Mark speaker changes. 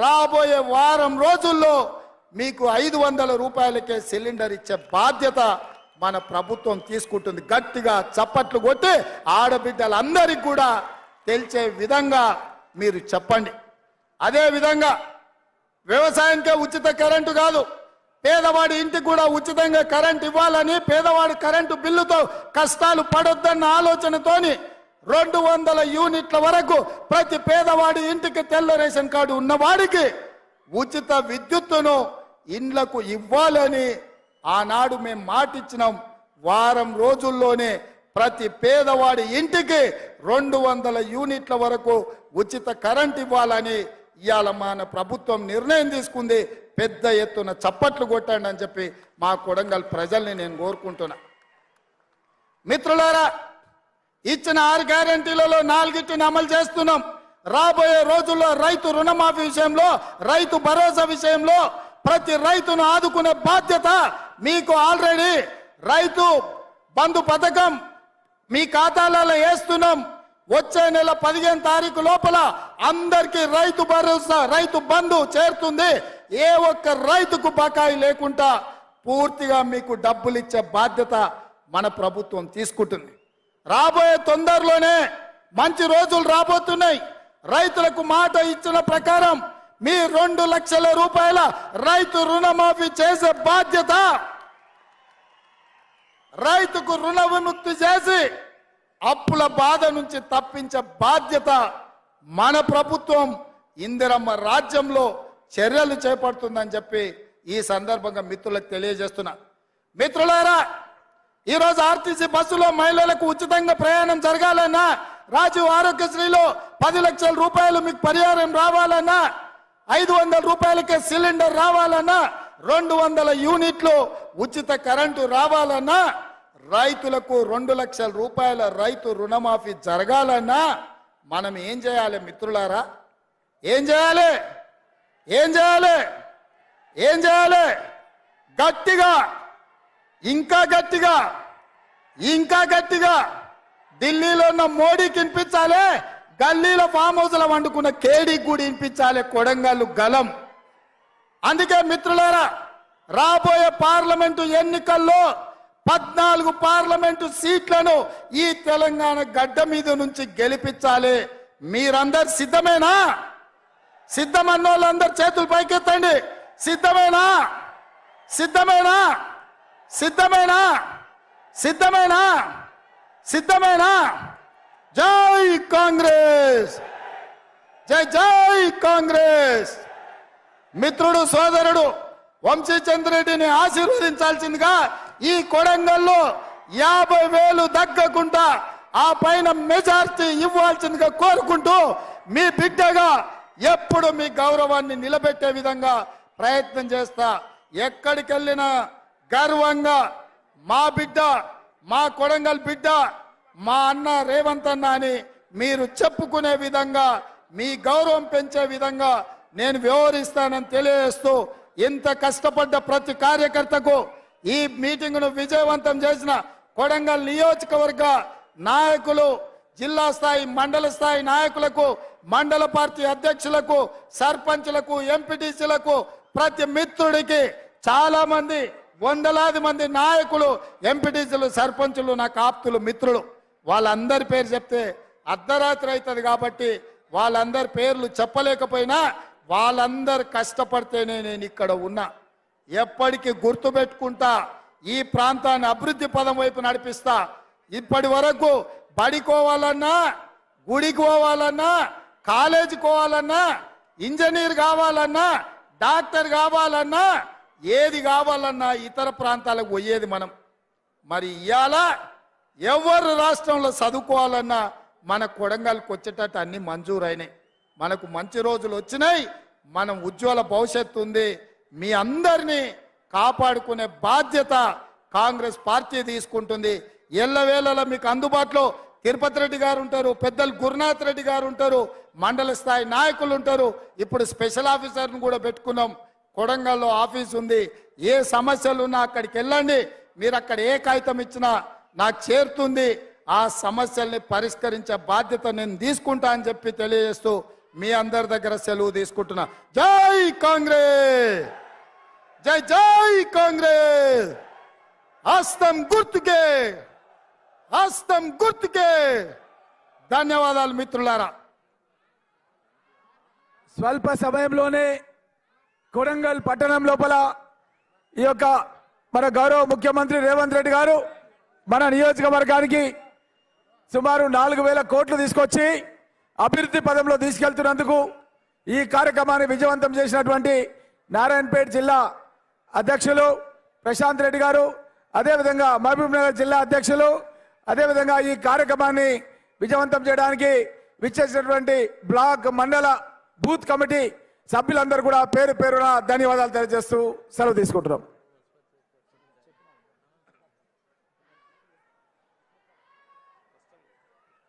Speaker 1: రాబోయే వారం రోజుల్లో మీకు 500 రూపాయలకే సిలిండర్ ఇచ్చే బాధ్యత మన ప్రభుత్వం తీసుకుంటుంది. గట్టిగా చప్పట్లు కొట్టి ఆడబిడ్డలందరికీ కూడా తెలిసే విధంగా మీరు చెప్పండి. అదే విధంగా వ్యవసాయానికే ఉచిత కరెంటు కాదు, పేదవాడి ఇంటికి కూడా ఉచితంగా కరెంటు ఇవ్వాలని, పేదవాడి కరెంటు బిల్లుతో కష్టాలు పడొద్దన్న ఆలోచనతోని 200 యూనిట్ల వరకు ప్రతి పేదవాడి ఇంటికి తెల్ల రేషన్ కార్డు ఉన్నవాడికి ఉచిత విద్యుత్తును ఇండ్లకు ఇవ్వాలని ఆనాడు మేము మాటిచ్చినాం. వారం రోజుల్లోనే ప్రతి పేదవాడి ఇంటికి 200 యూనిట్ల వరకు ఉచిత కరెంట్ ఇవ్వాలని ఇవాళ మన ప్రభుత్వం నిర్ణయం తీసుకుంది. పెద్ద ఎత్తున చప్పట్లు కొట్టండి అని చెప్పి మా కొడంగల్ ప్రజల్ని నేను కోరుకుంటున్నా. మిత్రులారా, ఇచ్చిన 6 గ్యారెంటీలలో 4టిని అమలు చేస్తున్నాం. రాబోయే రోజుల్లో రైతు రుణమాఫీ విషయంలో, రైతు భరోసా విషయంలో ప్రతి రైతును ఆదుకునే బాధ్యత మీకు ఆల్రెడీ రైతు బంధు పథకం మీ ఖాతాలలో వేస్తున్నాం. వచ్చే నెల 15 తారీఖు లోపల అందరికీ రైతు భరోసా, రైతు బంధు చేరుతుంది. ఏ ఒక్క రైతుకు బకాయి లేకుండా పూర్తిగా మీకు డబ్బులు ఇచ్చే బాధ్యత మన ప్రభుత్వం తీసుకుంటుంది. రాబోయే తొందరలోనే మంచి రోజులు రాబోతున్నాయి. రైతులకు మాట ఇచ్చిన ప్రకారం మీ 2 లక్షల రూపాయల రైతు రుణమాఫీ చేసే బాధ్యత, రైతుకు రుణ విముక్తి చేసి అప్పుల బాధ నుంచి తప్పించే బాధ్యత మన ప్రభుత్వం ఇందిరమ్మ రాజ్యంలో చర్యలు చేపడుతుందని చెప్పి ఈ సందర్భంగా మిత్రులకు తెలియజేస్తున్నా. మిత్రులారా, ఈరోజు ఆర్టీసీ బస్సులో మహిళలకు ఉచితంగా ప్రయాణం జరగాలన్నా, రాజీవ్ ఆరోగ్యశ్రీలో 10 లక్షల రూపాయలు మీకు పరిహారం రావాలన్నా, 500 రూపాయలకే సిలిండర్ రావాలన్నా, 200 యూనిట్లు ఉచిత కరెంటు రావాలన్నా, రైతులకు 2 లక్షల రూపాయల రైతు రుణమాఫీ జరగాలన్నా మనం ఏం చేయాలి మిత్రులారా? ఏం చేయాలి? ఏం చేయాలి? ఏం చేయాలి? గట్టిగా, ఇంకా గట్టిగా, ఇంకా గట్టిగా ఢిల్లీలో ఉన్న మోడీకి వినిపించాలి, గల్లీలో ఫామ్ హౌస్లో వండుకున్న కేడీకి కూడా వినిపించాలి కొడంగల్ గలం. అందుకే మిత్రులారా, రాబోయే పార్లమెంటు ఎన్నికల్లో 14 పార్లమెంటు సీట్లను ఈ తెలంగాణ గడ్డ మీద నుంచి గెలిపించాలి. మీరందరు సిద్ధమేనా? సిద్ధమన్న వాళ్ళందరూ చేతులు పైకెత్తండి. సిద్ధమేనా? సిద్ధమేనా? సిద్ధమేనా? సిద్ధమేనా? సిద్ధమేనా? జై కాంగ్రెస్, జై జై కాంగ్రెస్. మిత్రుడు సోదరుడు వంశీచంద్రెడ్డిని ఆశీర్వదించాల్సిందిగా ఈ కొడంగల్లో 50,000 దగ్గకుండా ఆ పైన మెజార్టీ ఇవ్వాల్సిందిగా కోరుకుంటూ మీ బిడ్డగా ఎప్పుడు మీ గౌరవాన్ని నిలబెట్టే విధంగా ప్రయత్నం చేస్తా. ఎక్కడికి వెళ్ళినా గర్వంగా మా బిడ్డ, మా కొడంగల్ బిడ్డ, మా అన్న రేవంత్ అన్న అని మీరు చెప్పుకునే విధంగా, మీ గౌరవం పెంచే విధంగా నేను వ్యవహరిస్తానని తెలియజేస్తూ, ఇంత కష్టపడ్డ ప్రతి కార్యకర్తకు, ఈ మీటింగ్ను విజయవంతం చేసిన కొడంగల్ నియోజకవర్గ నాయకులు, జిల్లా స్థాయి మండల స్థాయి నాయకులకు, మండల పార్టీ అధ్యక్షులకు, సర్పంచులకు, ఎంపీటీసీలకు, ప్రతి మిత్రుడికి, చాలా మంది వందలాది మంది నాయకులు, ఎంపీటీసీలు, సర్పంచులు నాకు ఆప్తులు, మిత్రులు, వాళ్ళందరి పేరు చెప్తే అర్ధరాత్రి అవుతుంది కాబట్టి వాళ్ళందరి పేర్లు చెప్పలేకపోయినా వాళ్ళందరు కష్టపడితేనే నేను ఇక్కడ ఉన్నా. ఎప్పటికీ గుర్తుపెట్టుకుంటా, ఈ ప్రాంతాన్ని అభివృద్ధి పదం వైపు నడిపిస్తా. ఇప్పటి వరకు బడికోవాలన్నా, గుడికి పోవాలన్నా, కాలేజీకి పోవాలన్నా, ఇంజనీర్ కావాలన్నా, డాక్టర్ కావాలన్నా, ఏది కావాలన్నా ఇతర ప్రాంతాలకు పోయేది మనం. మరి ఇవాళ ఎవరు రాష్ట్రంలో చదువుకోవాలన్నా మన కొడంగల్కి వచ్చేటట్టు అన్ని మంజూరైనాయి. మనకు మంచి రోజులు వచ్చినాయి. మనం ఉజ్వల భవిష్యత్తు ఉంది. మీ అందరినీ కాపాడుకునే బాధ్యత కాంగ్రెస్ పార్టీ తీసుకుంటుంది. ఎల్లవేళలా మీకు అందుబాటులో తిరుపతి రెడ్డి గారు ఉంటారు, పెద్దలు గురునాథ్ రెడ్డి గారు ఉంటారు, మండల స్థాయి నాయకులు ఉంటారు. ఇప్పుడు స్పెషల్ ఆఫీసర్ను కూడా పెట్టుకున్నాం. కొడంగల్లో ఆఫీస్ ఉంది. ఏ సమస్యలు ఉన్నా అక్కడికి వెళ్ళండి. మీరు అక్కడ ఏ కాగితం ఇచ్చినా నాకు చేరుతుంది. ఆ సమస్యల్ని పరిష్కరించే బాధ్యత నేను తీసుకుంటా అని చెప్పి తెలియజేస్తూ మీ అందరి దగ్గర సెలవు తీసుకుంటున్నా. జై కాంగ్రెస్, జై జై కాంగ్రెస్. హస్తం గుర్తుకే, హస్తం గుర్తుకే. ధన్యవాదాలు మిత్రులారా.
Speaker 2: స్వల్ప సమయంలోనే కొడంగల్ పట్టణం లోపల ఈ యొక్క మన గౌరవ ముఖ్యమంత్రి రేవంత్ రెడ్డి గారు మన నియోజకవర్గానికి సుమారు 4,000 కోట్లు తీసుకొచ్చి అభివృద్ధి పదంలో తీసుకెళ్తున్నందుకు ఈ కార్యక్రమాన్ని విజయవంతం చేసినటువంటి నారాయణపేట జిల్లా అధ్యక్షులు ప్రశాంత్ రెడ్డి గారు, అదేవిధంగా మహబూబ్ నగర్ జిల్లా అధ్యక్షులు, అదేవిధంగా ఈ కార్యక్రమాన్ని విజయవంతం చేయడానికి విచ్చేసినటువంటి బ్లాక్ మండల బూత్ కమిటీ సభ్యులందరూ కూడా పేరు పేరున ధన్యవాదాలు తెలియజేస్తూ సెలవు తీసుకుంటున్నాం.